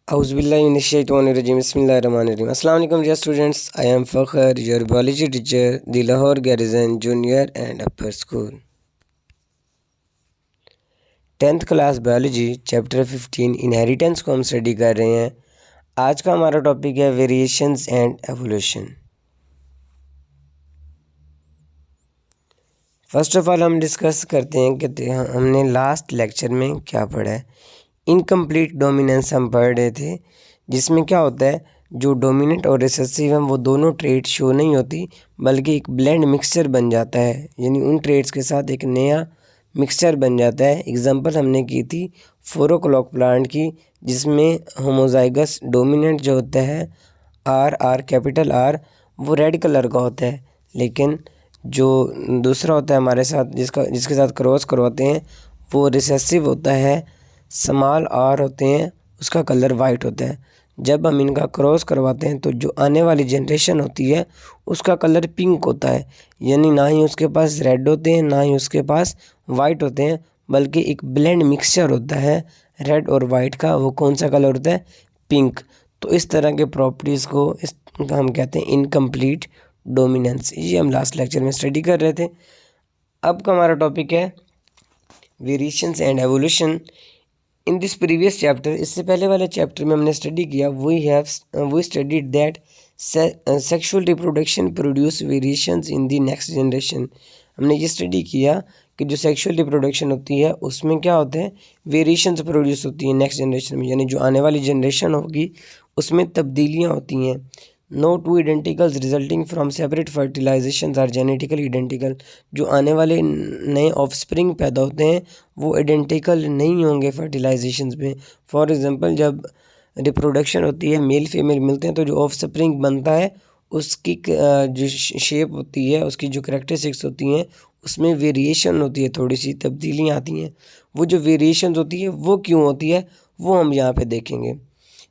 Auzubillahiminash-shaytanir-rajim. Bismillahir-rahmanir-rahim. Assalamu alaikum dear students. I am Fakhar, your biology teacher, the Lahore Garrison Junior and Upper School. 10th class biology chapter 15 inheritance को हम study कर रहे हैं। आज का हमारा topic है variations and evolution. First of all हम डिस्कस करते हैं कि हमने लास्ट लेक्चर में क्या पढ़ा है। इनकम्प्लीट डोमिनेंस हम पढ़ रहे थे, जिसमें क्या होता है, जो डोमिनेंट और रिसेसिव हैं वो दोनों ट्रेड शो नहीं होती, बल्कि एक ब्लेंड मिक्सचर बन जाता है, यानी उन ट्रेड्स के साथ एक नया मिक्सचर बन जाता है। एग्जांपल हमने की थी 4 o'clock प्लांट की, जिसमें होमोजाइगस डोमिनेंट जो होता है आर कैपिटल आर वो रेड कलर का होता है, लेकिन जो दूसरा होता है हमारे साथ जिसके साथ क्रॉस करवाते हैं वो रिसेसिव होता है, स्मॉल आर होते हैं, उसका कलर वाइट होता है। जब हम इनका क्रॉस करवाते हैं तो जो आने वाली जनरेशन होती है उसका कलर पिंक होता है, यानी ना ही उसके पास रेड होते हैं ना ही उसके पास वाइट होते हैं, बल्कि एक ब्लेंड मिक्सचर होता है रेड और वाइट का। वो कौन सा कलर होता है? पिंक। तो इस तरह के प्रॉपर्टीज़ को हम कहते हैं इनकम्प्लीट डोमिनेंस। ये हम लास्ट लेक्चर में स्टडी कर रहे थे। अब का हमारा टॉपिक है variations and evolution. In this previous chapter, इससे पहले वाले चैप्टर में हमने स्टडी किया, we studied that sexual reproduction produce variations in the next generation. हमने ये स्टडी किया कि जो सेक्सुअल रिप्रोडक्शन होती है उसमें क्या होते हैं, वेरिएशंस प्रोड्यूस होती हैं नेक्स्ट जनरेशन में, यानी जो आने वाली जनरेशन होगी उसमें तब्दीलियाँ होती हैं। No two identicals resulting from separate fertilisations are genetically identical. जो आने वाले नए ऑफस्प्रिंग पैदा होते हैं वो आइडेंटिकल नहीं होंगे फर्टिलाइजेशंस में। फॉर एग्जांपल, जब रिप्रोडक्शन होती है, मेल फीमेल मिलते हैं, तो जो ऑफस्प्रिंग बनता है उसकी जो शेप होती है, उसकी जो करैक्टरिस्टिक्स होती हैं उसमें वेरिएशन होती है, थोड़ी सी तब्दीलियाँ आती हैं। वो जो वेरिएशन होती है वो क्यों होती है वो हम यहाँ पे देखेंगे।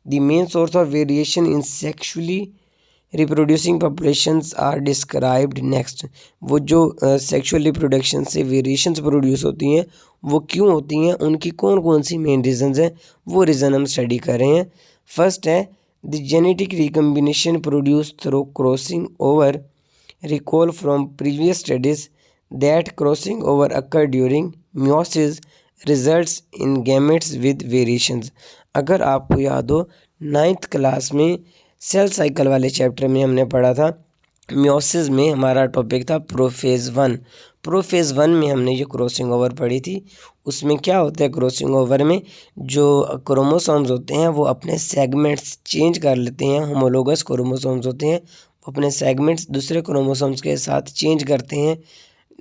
The main source of variation in sexually reproducing populations are described next. वो जो सेक्शुअल रिप्रोडक्शन से वेरिएशंस प्रोड्यूस होती हैं वो क्यों होती हैं, उनकी कौन कौन सी मेन रीजंस हैं, वो रीज़न हम स्टडी कर रहे हैं। फर्स्ट है the genetic recombination produce through crossing over. Recall from previous studies that crossing over occur during meiosis results in gametes with variations. अगर आपको याद हो, 9th क्लास में सेल साइकिल वाले चैप्टर में हमने पढ़ा था, मियोसिस में हमारा टॉपिक था प्रोफेज़ 1। प्रोफेज़ 1 में हमने ये क्रॉसिंग ओवर पढ़ी थी। उसमें क्या होता है, क्रॉसिंग ओवर में जो क्रोमोसोम्स होते हैं वो अपने सेगमेंट्स चेंज कर लेते हैं। होमोलोगस क्रोमोसोम्स होते हैं, अपने सेगमेंट्स दूसरे क्रोमोसोम्स के साथ चेंज करते हैं,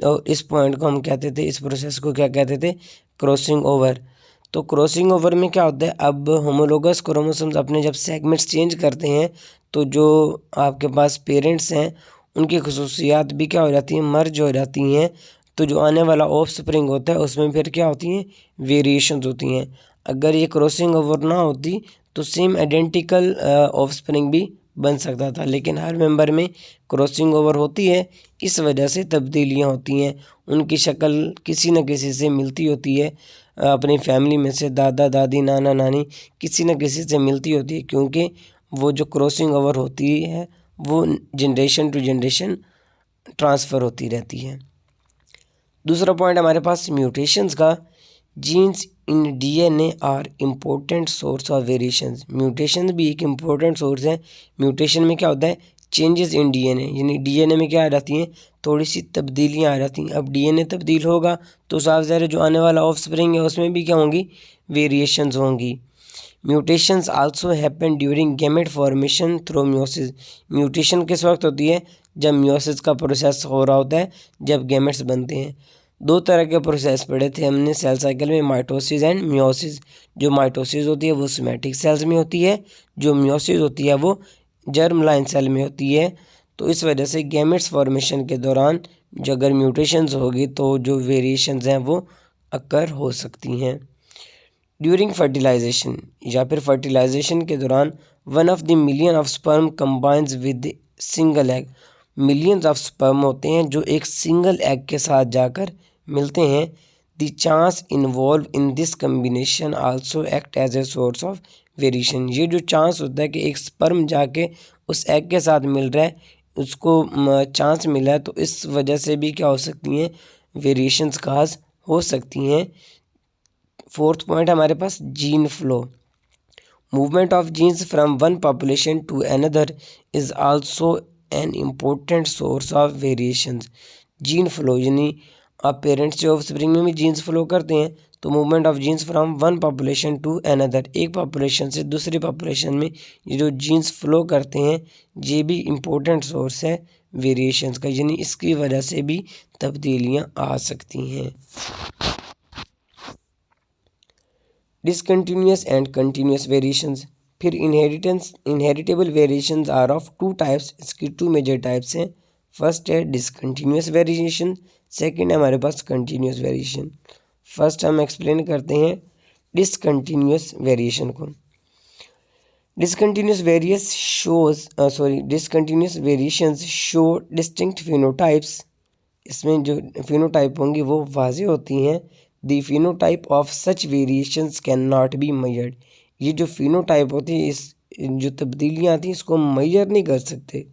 और इस पॉइंट को हम कहते थे, इस प्रोसेस को क्या कहते थे, क्रॉसिंग ओवर। तो क्रॉसिंग ओवर में क्या होता है, अब होमोलोगस क्रोमोसोम्स अपने जब सेगमेंट्स चेंज करते हैं तो जो आपके पास पेरेंट्स हैं उनकी खसूसियात भी क्या हो जाती हैं, मर्ज हो जाती हैं। तो जो आने वाला ऑफ स्प्रिंग होता है उसमें फिर क्या होती हैं, वेरिएशंस होती हैं। अगर ये क्रॉसिंग ओवर ना होती तो सेम आइडेंटिकल ऑफ स्प्रिंग भी बन सकता था, लेकिन हर मेंबर में क्रॉसिंग ओवर होती है, इस वजह से तब्दीलियाँ होती हैं। उनकी शक्ल किसी न किसी से मिलती होती है, अपनी फैमिली में से दादा दादी नाना नानी किसी न किसी से मिलती होती है, क्योंकि वो जो क्रॉसिंग ओवर होती है वो जनरेशन टू जनरेशन ट्रांसफ़र होती रहती है। दूसरा पॉइंट हमारे पास म्यूटेशंस का। Genes in DNA are important source of variations. Mutation भी एक इम्पोर्टेंट सोर्स है। म्यूटेशन में क्या होता है, चेंजेस इन डीएनए, यानी डीएनए में क्या आ जाती हैं, थोड़ी सी तब्दीलियाँ आ जाती हैं। अब डीएनए तब्दील होगा तो साफ ज़ाहिर है जो आने वाला ऑफस्प्रिंग है उसमें भी क्या होंगी, वेरिएशंस होंगी। Mutations also happen during gamete formation through meiosis. Mutation किस वक्त होती है, जब मियोसिस का प्रोसेस हो रहा होता है, जब गैमेट्स बनते हैं। 2 तरह के प्रोसेस पढ़े थे हमने सेल साइकिल में, माइटोसिस एंड मियोसिस। जो माइटोसिस होती है वो सोमैटिक सेल्स में होती है, जो मियोसिस होती है वो जर्म लाइन सेल में होती है। तो इस वजह से गैमेट्स फॉर्मेशन के दौरान जो अगर म्यूटेशंस होगी तो जो वेरिएशंस हैं वो अकर हो सकती हैं। ड्यूरिंग फर्टिलाइजेशन या फिर फर्टिलाइजेशन के दौरान, 1 of the million of sperm combines with single egg. Millions of sperm होते हैं जो एक सिंगल एग के साथ जाकर मिलते हैं। The chance involve in this combination also act as a source of variation. ये जो चांस होता है कि एक स्पर्म जाके उस एग के साथ मिल रहा है, उसको चांस मिला है, तो इस वजह से भी क्या हो सकती हैं, वेरिएशंस काज हो सकती हैं। फोर्थ पॉइंट हमारे पास gene flow. Movement of genes from one population to another is also an important source of variations. Gene flow यानी आप पेरेंट्स से ऑफस्प्रिंग में भी जीन्स फ्लो करते हैं, तो movement of genes from one population to another, एक population से दूसरी पॉपुलेशन में ये जो जीन्स फ्लो करते हैं, ये भी इम्पोर्टेंट सोर्स है वेरिएशंस का, यानी इसकी वजह से भी तब्दीलियाँ आ सकती हैं। Discontinuous and continuous variations. फिर inheritable variations are of two types, इसकी टू मेजर टाइप्स हैं। फर्स्ट है डिसकंटिन्यूस वेरिएशन, सेकंड है हमारे पास कंटिन्यूस वेरिएशन। फर्स्ट हम एक्सप्लेन करते हैं डिसकंटिन्यूस वेरिएशन को। Discontinuous variations show distinct phenotypes. इसमें जो फिनोटाइप होंगी वो वाज़ेह होती हैं। The phenotype of such variations can not be measured. ये जो फिनोटाइप होती है, इस जो तब्दीलियाँ आती हैं, इसको मेजर नहीं कर सकते।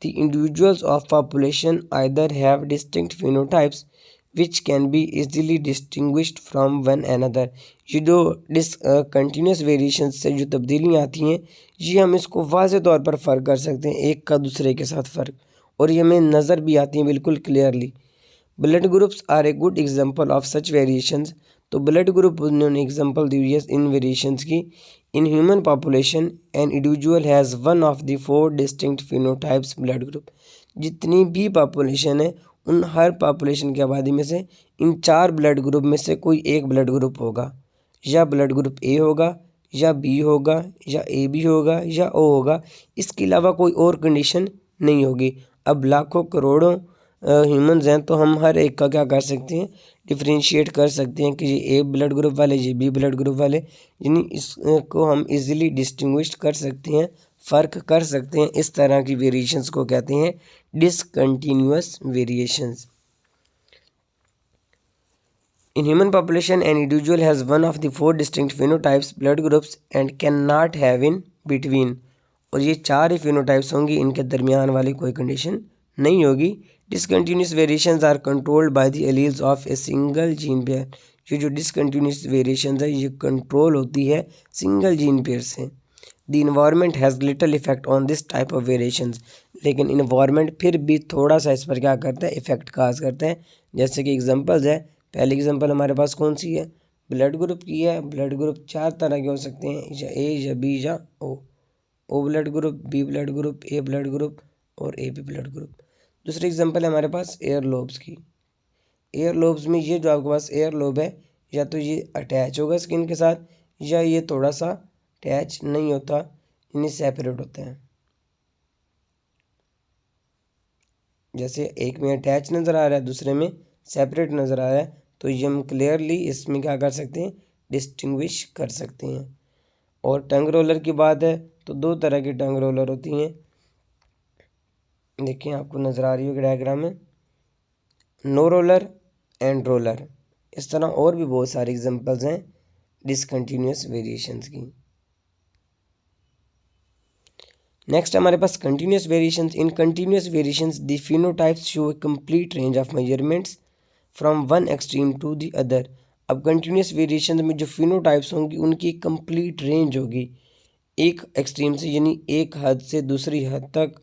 The individuals of population either have distinct phenotypes which can be easily distinguished from one another। ये जो कंटिन्यूस वेरिएशन से जो तब्दीलियाँ आती हैं, ये हम इसको वाज़े तौर पर फ़र्क कर सकते हैं एक का दूसरे के साथ फ़र्क, और ये हमें नज़र भी आती हैं बिल्कुल clearly. Blood groups are a good example of such variations. तो ब्लड ग्रुप उन्होंने एग्जाम्पल दी है इन वेरिएशंस की। In human population an individual has one of the four distinct phenotypes blood group. जितनी भी पॉपुलेशन है, उन हर पॉपुलेशन की आबादी में से इन चार ब्लड ग्रुप में से कोई एक ब्लड ग्रुप होगा, या ब्लड ग्रुप ए होगा, या बी होगा, या ए बी होगा, या ओ होगा। इसके अलावा कोई और कंडीशन नहीं होगी। अब लाखों करोड़ों ह्यूमंस हैं, तो हम हर एक का क्या कर सकते हैं, डिफ्रेंशिएट कर सकते हैं कि ये ए ब्लड ग्रुप वाले, ये बी ब्लड ग्रुप वाले, यानी इसको हम इजीली डिस्टिंग्विश कर सकते हैं, फ़र्क कर सकते हैं। इस तरह की वेरिएशंस को कहते हैं discontinuous variations. In human population, an individual has one of the four distinct phenotypes blood groups and cannot have in between। और ये चार ही फिनोटाइप्स होंगी, इनके दरमियान वाली कोई कंडीशन नहीं होगी। Discontinuous variations are controlled by the alleles of a single gene pair. ये जो डिसकंटिन्यूस वेरिएशंस है, ये कंट्रोल होती है सिंगल जीन पेयर से। The environment has little effect on this type of variations. लेकिन इन्वायरमेंट फिर भी थोड़ा सा इस पर क्या करता है, इफेक्ट काज करता है। जैसे कि एग्जांपल्स है, पहली एग्जांपल हमारे पास कौन सी है, ब्लड ग्रुप की है। ब्लड ग्रुप चार तरह के हो सकते हैं, या ए, या बी, या O blood group, B blood group, A blood group, और ए बी ब्लड ग्रुप। दूसरी एग्जांपल है हमारे पास एयर लोब्स की। एयर लोब्स में ये जो आपके पास एयर लोब है, या तो ये अटैच होगा स्किन के साथ, या ये थोड़ा सा अटैच नहीं होता, यानी सेपरेट होता है। जैसे एक में अटैच नज़र आ रहा है, दूसरे में सेपरेट नज़र आ रहा है, तो ये हम क्लियरली इसमें क्या कर सकते हैं, डिस्टिंग्विश कर सकते हैं। और टंग रोलर की बात है, तो दो तरह की टंग रोलर होती हैं। देखिए आपको नज़र आ रही होगी डायग्राम में, नो रोलर एंड रोलर। इस तरह और भी बहुत सारे एग्जांपल्स हैं डिसकंटिन्यूअस वेरिएशंस की। नेक्स्ट हमारे पास continuous variations. In continuous variations the phenotypes show a complete range of measurements from one extreme to the other. अब कंटिन्यूअस वेरिएशंस में जो फिनोटाइप्स होंगी, उनकी कंप्लीट रेंज होगी एक एक्सट्रीम से, यानी एक हद से दूसरी हद तक।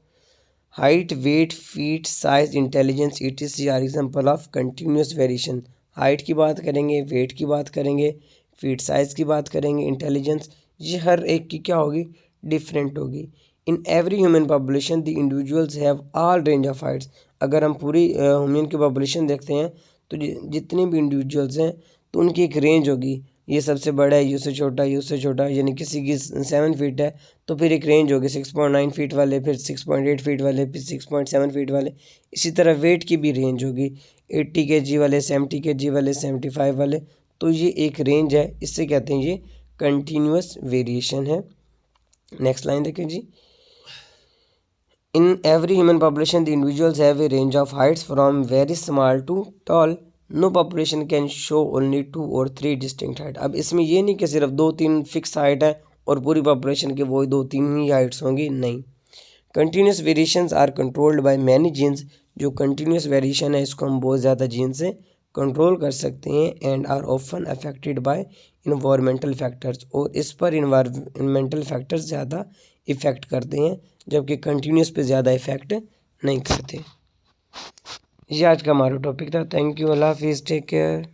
Height, weight, feet, size, intelligence, etc are example of continuous variation. Height की बात करेंगे, वेट की बात करेंगे, फीट साइज़ की बात करेंगे, इंटेलिजेंस, ये हर एक की क्या होगी, डिफरेंट होगी। इन every human population the individuals have all range of Heights. अगर हम पूरी ह्यूमन की पॉपुलेशन देखते हैं, तो जितने भी इंडिविजुअल्स हैं, तो उनकी एक रेंज होगी। ये सबसे बड़ा है, ये उससे छोटा, ये उससे छोटा, यानी किसी की 7 फीट है, तो फिर एक रेंज होगी 6.9 फीट वाले, फिर 6.8 फीट वाले, फिर 6.7 फीट वाले। इसी तरह वेट की भी रेंज होगी, 80 kg वाले, 70 kg वाले, 75 वाले। तो ये एक रेंज है, इससे कहते हैं ये कंटिन्यूअस वेरिएशन है। नेक्स्ट लाइन देखिए जी। In every human population the individuals have a range of heights from very small to tall. No population can show only 2 और 3 डिस्टिंक्ट हाइट। अब इसमें ये नहीं कि सिर्फ 2-3 फिक्स हाइट है और पूरी पॉपुलेशन के वही 2-3 ही हाइट्स होंगी, नहीं। Continuous variations are controlled by many genes. जो कंटिन्यूस वेरिएशन है इसको हम बहुत ज़्यादा जीन से कंट्रोल कर सकते हैं। And are often affected by environmental factors, और इस पर इन्वायरमेंटल फैक्टर्स ज़्यादा इफ़ेक्ट करते हैं, जबकि कंटिन्यूस पे ज़्यादा इफ़ेक्ट नहीं करते। ये आज का हमारा टॉपिक था। थैंक यू, अल्लाह हाफिज़, टेक केयर।